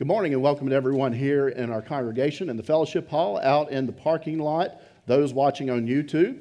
Good morning and welcome to everyone here in our congregation in the fellowship hall, out in the parking lot, those watching on YouTube.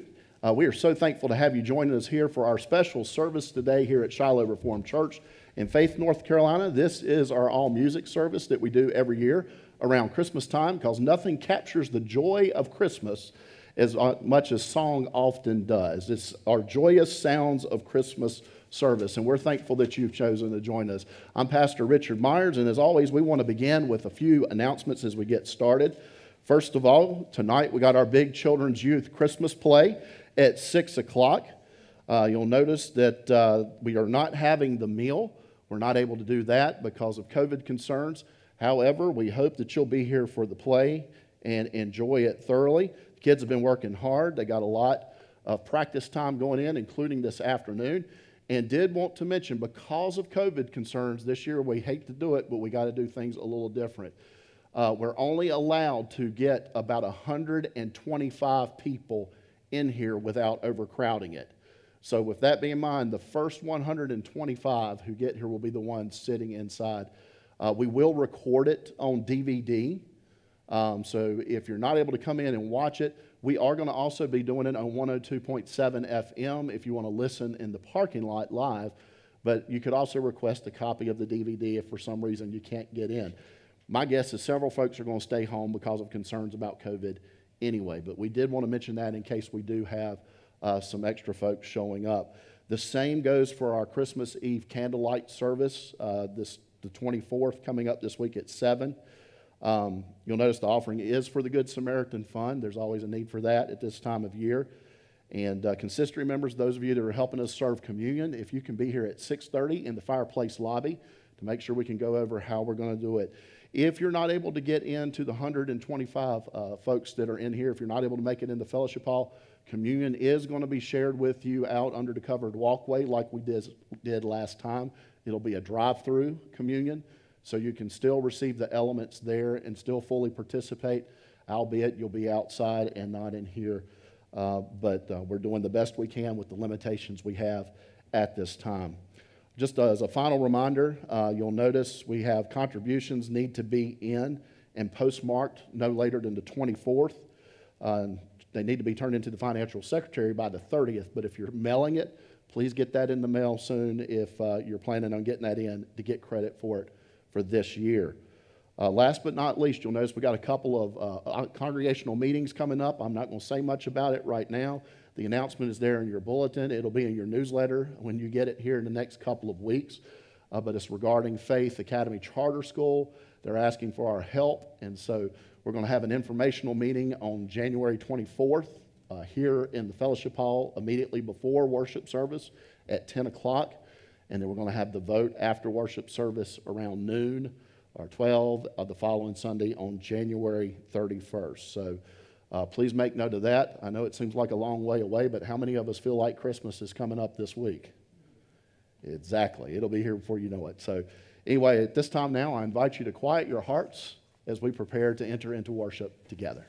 We are so thankful to have you joining us here for our special service today here at Shiloh Reformed Church in Faith, North Carolina. This is our all music service that we do every year around Christmas time, because nothing captures the joy of Christmas as much as song often does. It's our joyous sounds of Christmas service, and we're thankful that you've chosen to join us. I'm Pastor Richard Myers, and as always, we want to begin with a few announcements as we get started. First of all, tonight we got our big Children's Youth Christmas play at 6 o'clock. You'll notice that we are not having the meal. We're not able to do that because of COVID concerns. However, we hope that you'll be here for the play and enjoy it thoroughly. The kids have been working hard. They got a lot of practice time going in, including this afternoon. And did want to mention, because of COVID concerns this year, we hate to do it, but we got to do things a little different. We're only allowed to get about 125 people in here without overcrowding it. So with that being in mind, the first 125 who get here will be the ones sitting inside. We will record it on DVD. So if you're not able to come in and watch it, we are going to also be doing it on 102.7 FM if you want to listen in the parking lot live. But you could also request a copy of the DVD if for some reason you can't get in. My guess is several folks are going to stay home because of concerns about COVID anyway. But we did want to mention that in case we do have some extra folks showing up. The same goes for our Christmas Eve candlelight service, the 24th, coming up this week at 7. You'll notice the offering is for the Good Samaritan Fund. There's always a need for that at this time of year. And consistory members, those of you that are helping us serve communion, if you can be here at 6:30 in the fireplace lobby to make sure we can go over how we're going to do it. If you're not able to get into the 125 folks that are in here, if you're not able to make it in the fellowship hall, communion is going to be shared with you out under the covered walkway like we did last time. It'll be a drive-through communion. So you can still receive the elements there and still fully participate, albeit you'll be outside and not in here. But we're doing the best we can with the limitations we have at this time. Just as a final reminder, you'll notice we have contributions need to be in and postmarked no later than the 24th. They need to be turned into the financial secretary by the 30th. But if you're mailing it, please get that in the mail soon if you're planning on getting that in to get credit for it for this year. Last but not least, you'll notice we got a couple of congregational meetings coming up. I'm not going to say much about it right now. The announcement is there in your bulletin. It'll be in your newsletter when you get it here in the next couple of weeks. But it's regarding Faith Academy Charter School. They're asking for our help. And so we're going to have an informational meeting on January 24th here in the fellowship hall immediately before worship service at 10 o'clock. And then we're going to have the vote after worship service around noon or 12 of the following Sunday on January 31st. So please make note of that. I know it seems like a long way away, but how many of us feel like Christmas is coming up this week? Exactly. It'll be here before you know it. So anyway, at this time now, I invite you to quiet your hearts as we prepare to enter into worship together.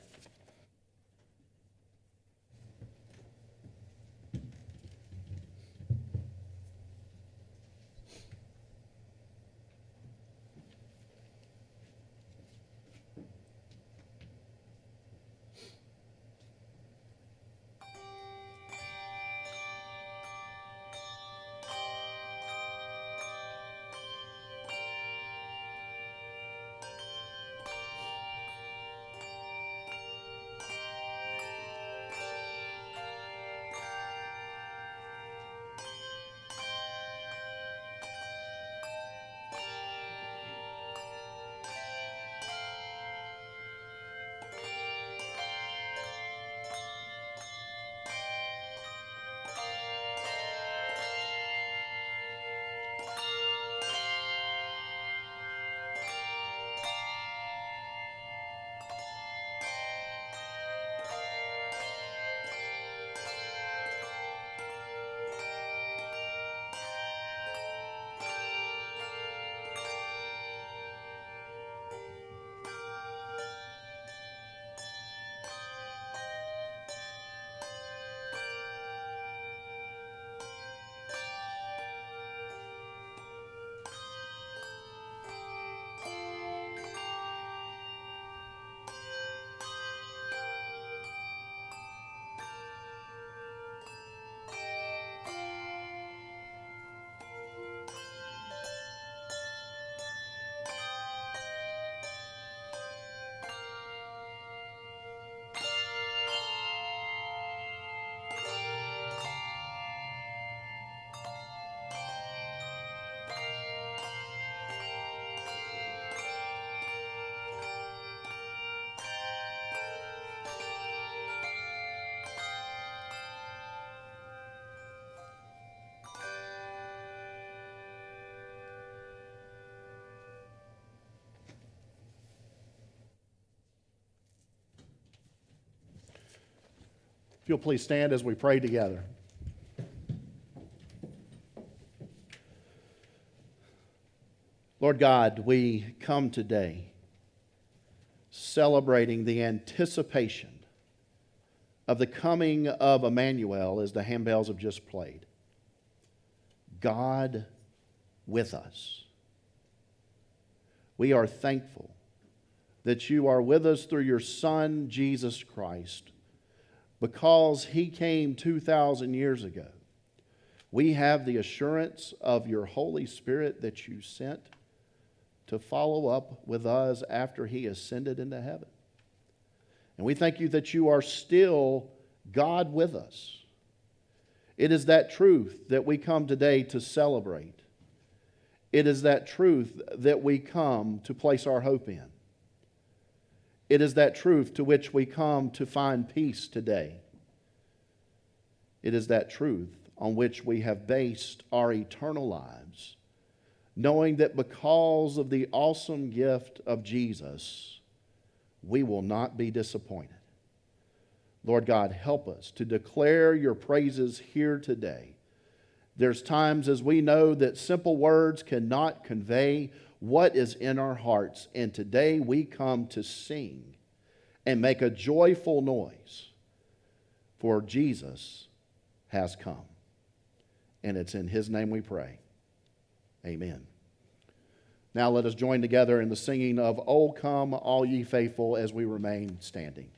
If you'll please stand as we pray together. Lord God, we come today celebrating the anticipation of the coming of Emmanuel as the handbells have just played. God with us. We are thankful that you are with us through your Son, Jesus Christ. Because he came 2,000 years ago, we have the assurance of your Holy Spirit that you sent to follow up with us after he ascended into heaven. And we thank you that you are still God with us. It is that truth that we come today to celebrate. It is that truth that we come to place our hope in. It is that truth to which we come to find peace today. It is that truth on which we have based our eternal lives, knowing that because of the awesome gift of Jesus, we will not be disappointed. Lord God, help us to declare your praises here today. There's times as we know that simple words cannot convey what is in our hearts, and today we come to sing and make a joyful noise, for Jesus has come. And it's in his name we pray. Amen. Now let us join together in the singing of O Come, All Ye Faithful, as we remain standing.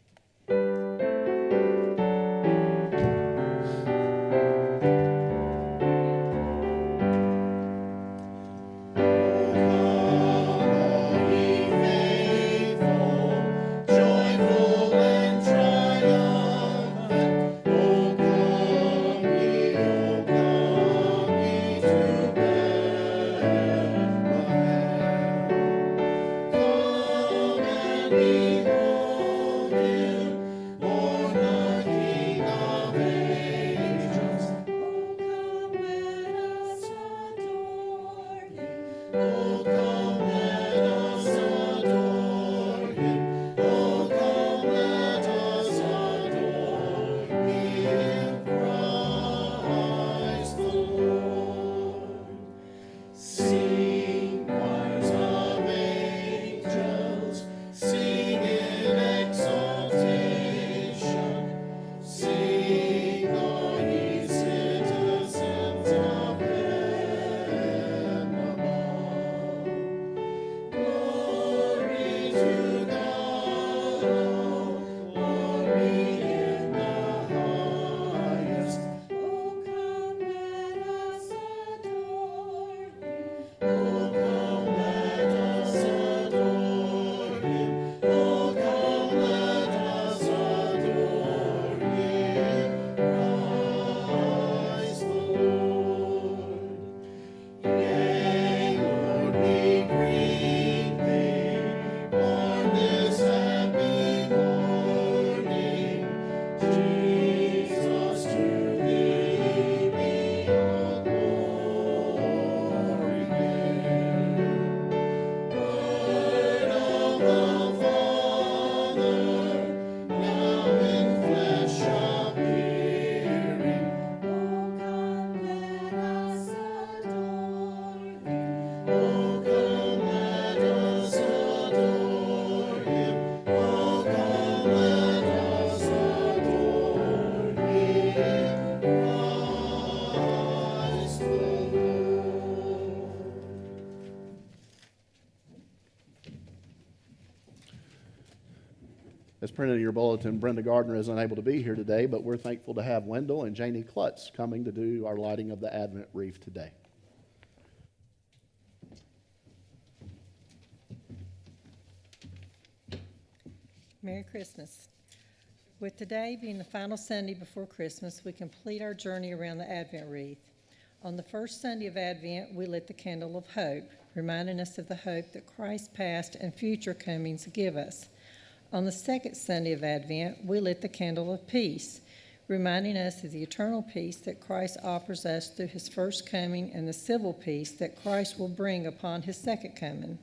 As printed in your bulletin, Brenda Gardner is unable to be here today, but we're thankful to have Wendell and Janie Klutz coming to do our lighting of the Advent wreath today. Merry Christmas. With today being the final Sunday before Christmas, we complete our journey around the Advent wreath. On the first Sunday of Advent, we lit the candle of hope, reminding us of the hope that Christ's past and future comings give us. On the second Sunday of Advent, we lit the candle of peace, reminding us of the eternal peace that Christ offers us through his first coming and the civil peace that Christ will bring upon his second coming.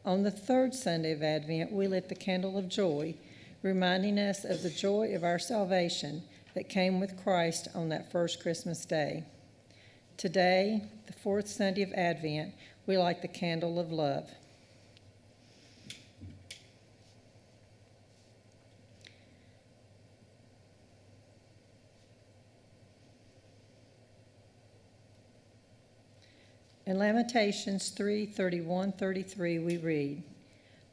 On the third Sunday of Advent, we lit the candle of joy, reminding us of the joy of our salvation, that came with Christ on that first Christmas day. Today, the fourth Sunday of Advent, we light the candle of love. In Lamentations 3:31-33, we read,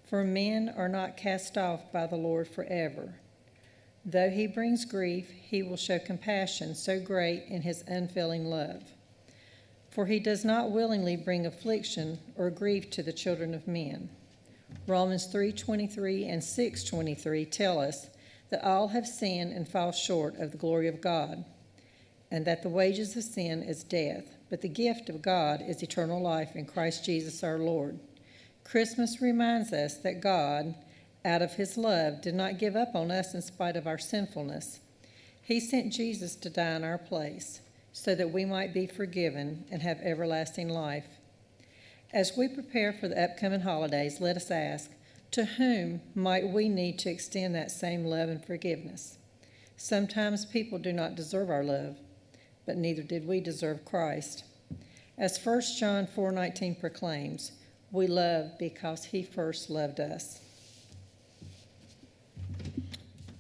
"For men are not cast off by the Lord forever. Though he brings grief, he will show compassion so great in his unfailing love. For he does not willingly bring affliction or grief to the children of men." Romans 3:23 and 6:23 tell us that all have sinned and fall short of the glory of God, and that the wages of sin is death, but the gift of God is eternal life in Christ Jesus our Lord. Christmas reminds us that God, out of his love, did not give up on us in spite of our sinfulness. He sent Jesus to die in our place so that we might be forgiven and have everlasting life. As we prepare for the upcoming holidays, let us ask, to whom might we need to extend that same love and forgiveness? Sometimes people do not deserve our love, but neither did we deserve Christ. As 1 John 4:19 proclaims, we love because he first loved us.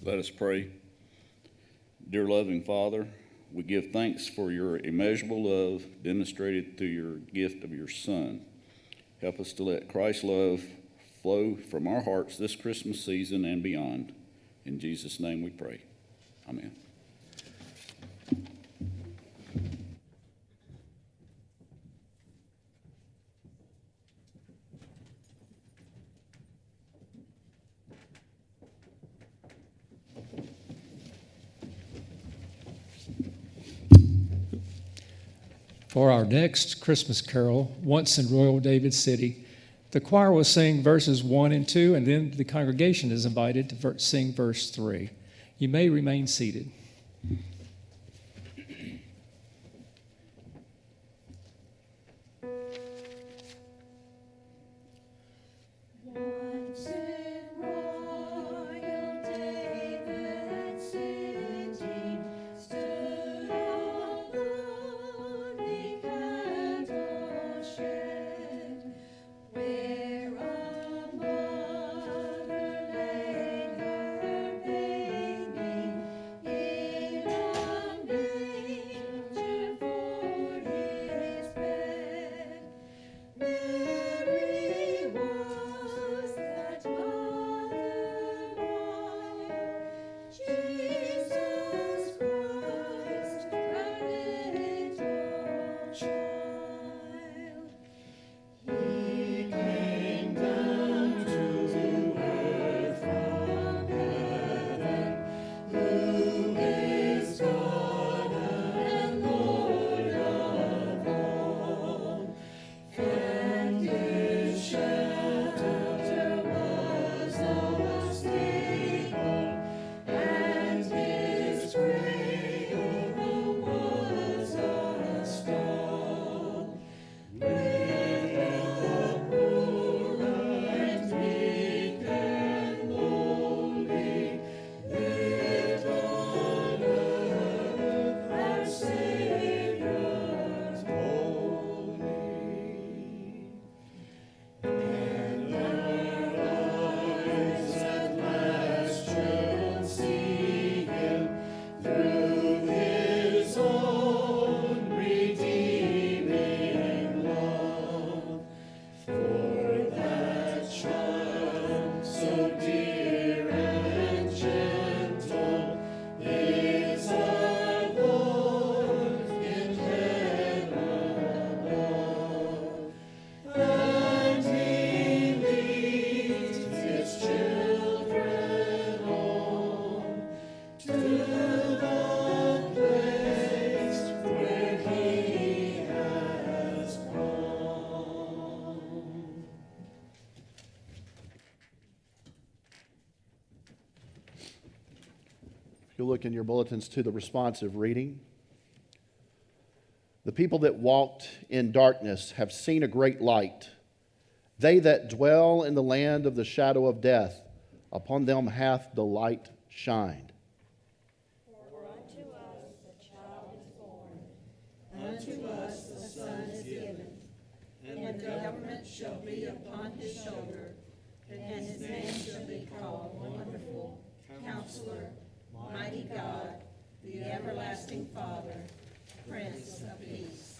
Let us pray. Dear loving Father, we give thanks for your immeasurable love demonstrated through your gift of your Son. Help us to let Christ's love flow from our hearts this Christmas season and beyond. In Jesus' name we pray. Amen. For our next Christmas carol, Once in Royal David City, the choir will sing verses 1 and 2, and then the congregation is invited to sing verse 3. You may remain seated. You'll look in your bulletins to the responsive reading. The people that walked in darkness have seen a great light. They that dwell in the land of the shadow of death, upon them hath the light shined. For unto and the government shall be upon his shoulder, and his name shall be called Wonderful, Counselor, Mighty God, the Everlasting Father, Prince of Peace.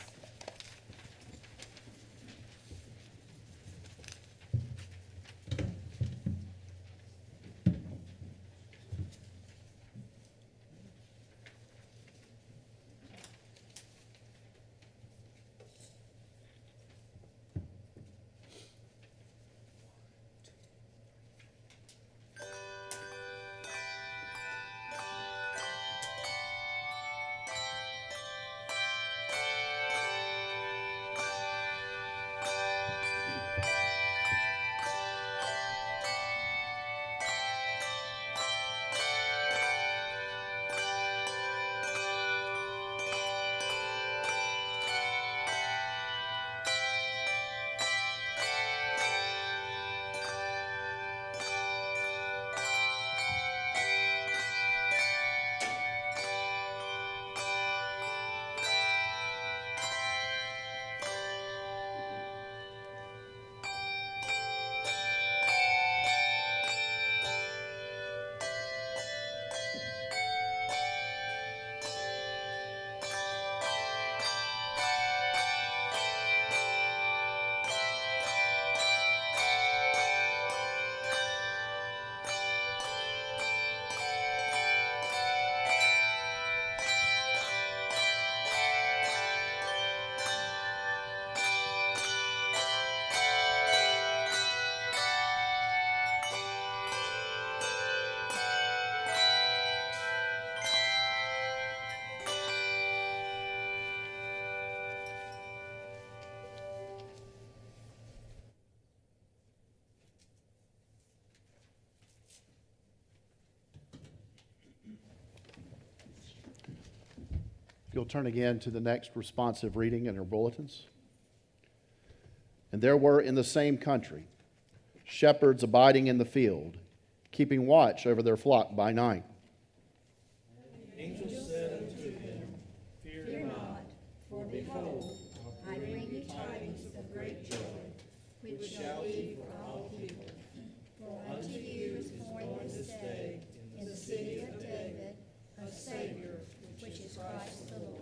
If you'll turn again to the next responsive reading in our bulletins. And there were in the same country shepherds abiding in the field, keeping watch over their flock by night. Fear not, for behold, I bring you tidings of great joy, which shall be for all people. For unto you is born this day in the city of David a Savior, which is Christ the Lord.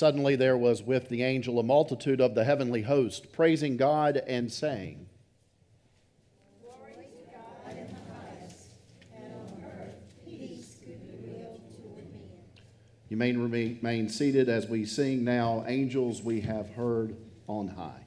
suddenly there was with the angel a multitude of the heavenly host, praising God and saying, You may remain seated as we sing now, Angels We Have Heard on High.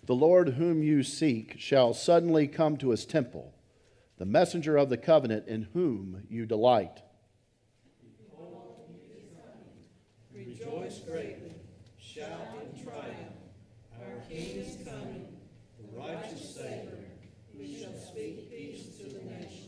The Lord whom you seek shall suddenly come to his temple, the messenger of the covenant in whom you delight. Rejoice greatly, shout in triumph. Our King is coming, the righteous Savior. We shall speak peace to the nations.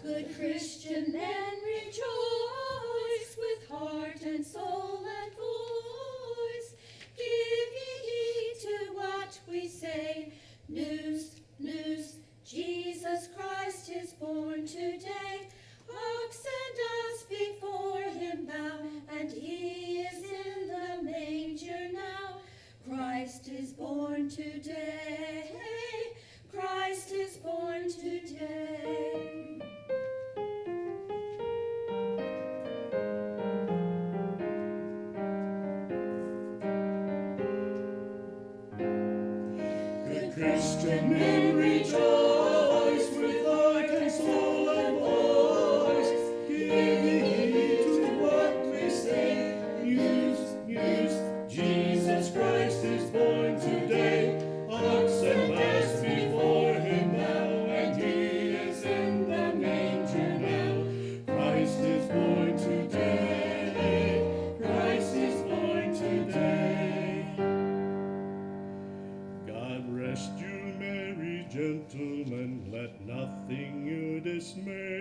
Good Christian men, rejoice with heart and soul and voice. Give ye heed to what we say. News, news, Jesus Christ is born today. Ox and us before him bow, and he is in the manger now. Christ is born today. Christ is born today.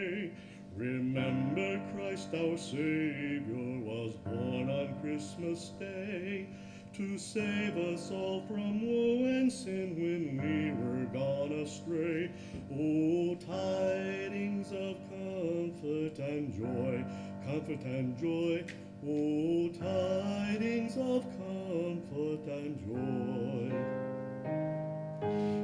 pray. Remember Christ our Savior was born on Christmas Day to save us all from woe and sin when we were gone astray. Oh, tidings of comfort and joy, comfort and joy. Oh, tidings of comfort and joy.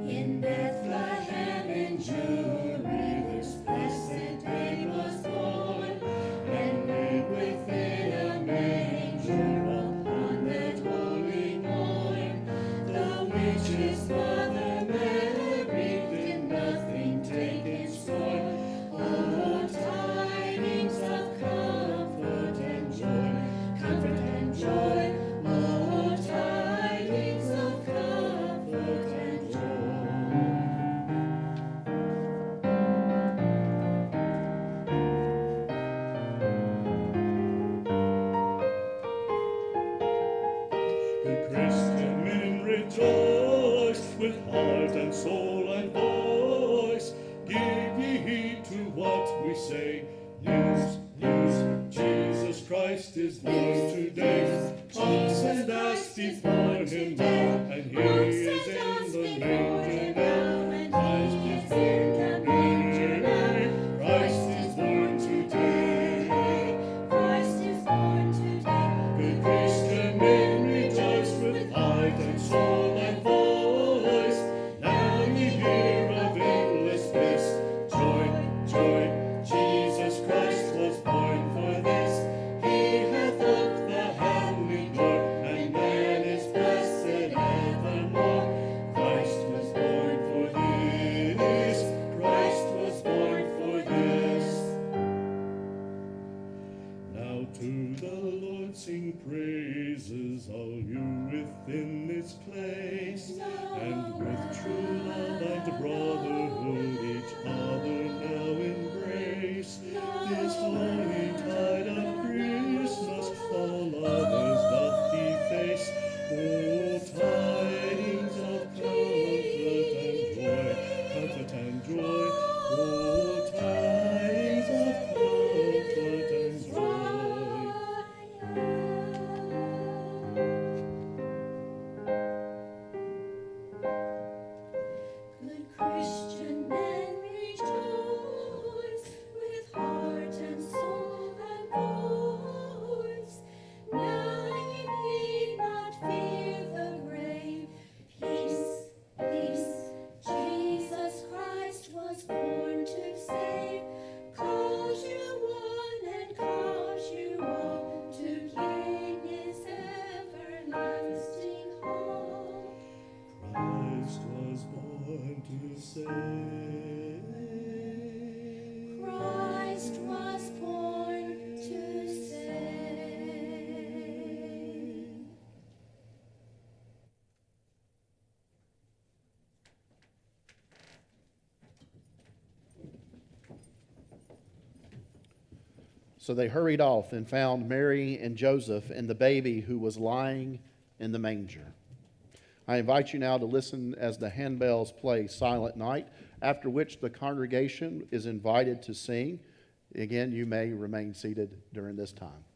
In Bethlehem in Jewry, this blessed babe was born, and laid within a manger upon that holy morn. The witch's mother Mary did nothing take in scorn. Oh, tidings of comfort and joy, comfort and joy. Oh, tidings of comfort and joy. Good Christian men rejoice with heart and soul and voice. Give ye heed to what we say. News, news, Jesus Christ is born today. Pomps and dust before him now, and he is in the manger now. Christ is in the manger now. Christ is born today. Christ is born today. Good Christian men rejoice with heart and soul and voice. Now ye hear of endless bliss. Joy, joy, Jesus Christ was born for this. He hath opened the heavenly door, and man is blessed evermore. Christ was born for this. Christ was born for this. Now to the Lord sing praises, all you within this place, and with true love and brotherhood each other now embrace. This holy tide of Christmas all others doth deface. Oh, tidings of comfort and joy, oh, tidings of comfort and joy. Good Christian men rejoice with heart and soul and voice. Now ye need not fear the grave. Peace, peace, Jesus Christ was born to save. Calls you one and calls you all to gain his everlasting home. Christ was born to save. Christ was born to save. So they hurried off and found Mary and Joseph and the baby who was lying in the manger. I invite you now to listen as the handbells play Silent Night, after which the congregation is invited to sing. Again, you may remain seated during this time.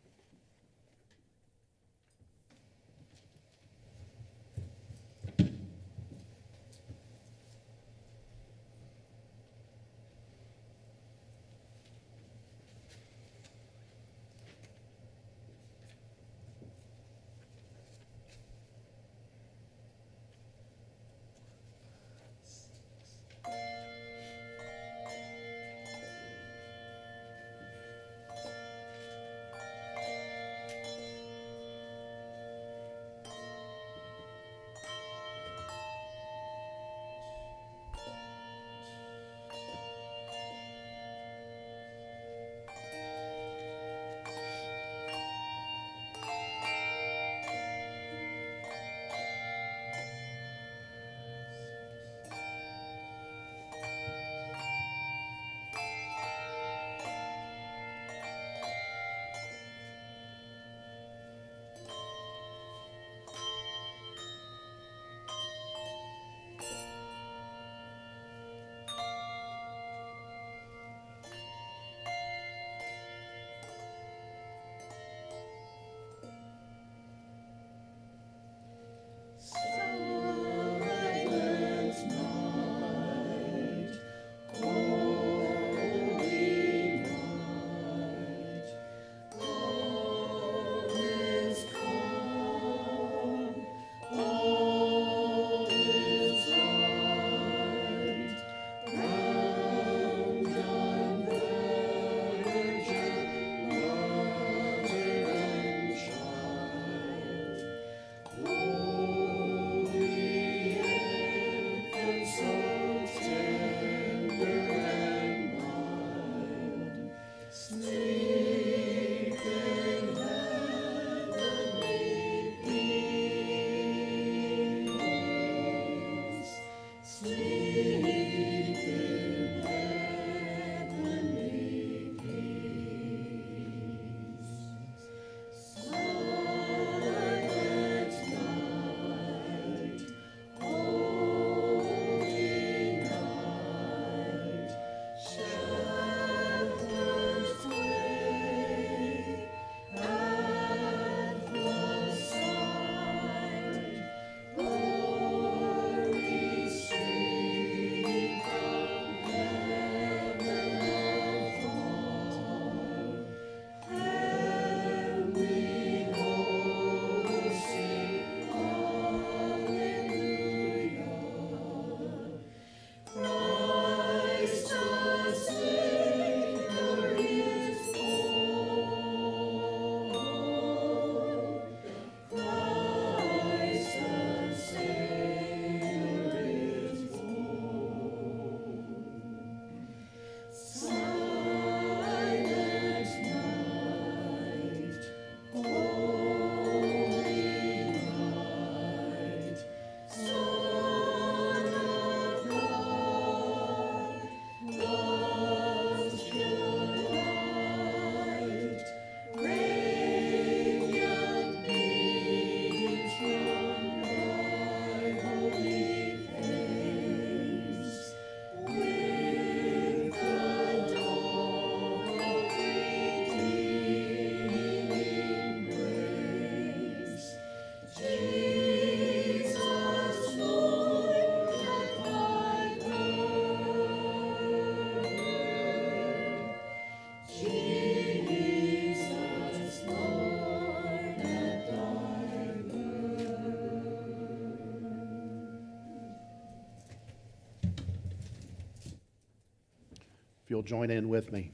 you'll join in with me.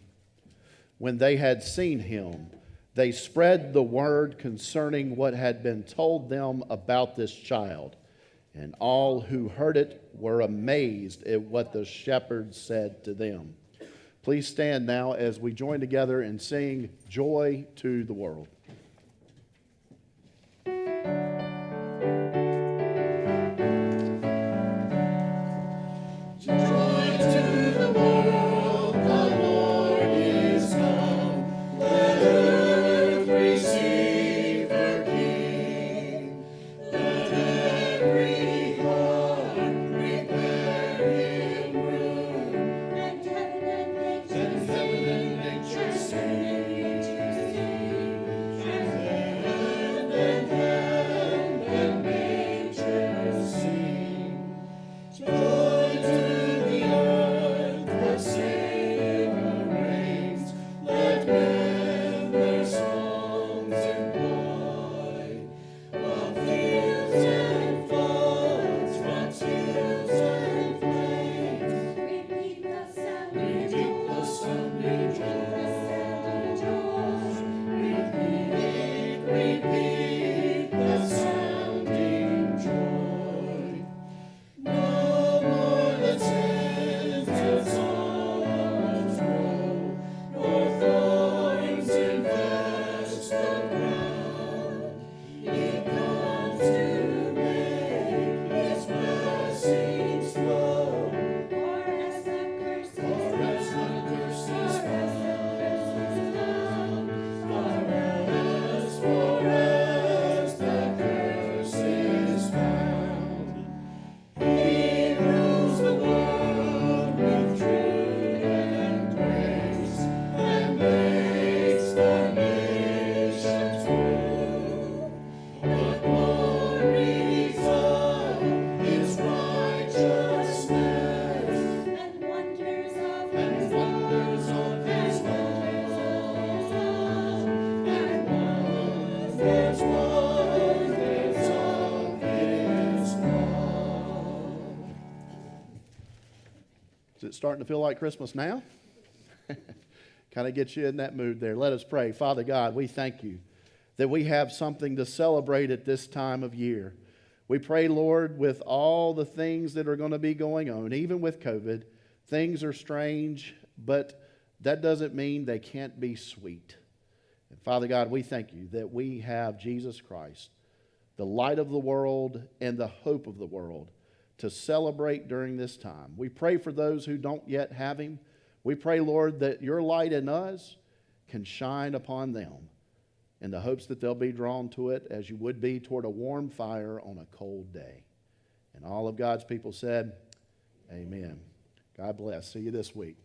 When they had seen him, they spread the word concerning what had been told them about this child. And all who heard it were amazed at what the shepherds said to them. Please stand now as we join together and sing Joy to the World. Is it starting to feel like Christmas now? Kind of gets you in that mood there. Let us pray. Father God, we thank you that we have something to celebrate at this time of year. We pray, Lord, with all the things that are going to be going on, even with COVID, things are strange, but that doesn't mean they can't be sweet. And Father God, we thank you that we have Jesus Christ, the light of the world and the hope of the world, to celebrate during this time. We pray for those who don't yet have him. We pray, Lord, that your light in us can shine upon them in the hopes that they'll be drawn to it as you would be toward a warm fire on a cold day. And all of God's people said, amen. God bless. See you this week.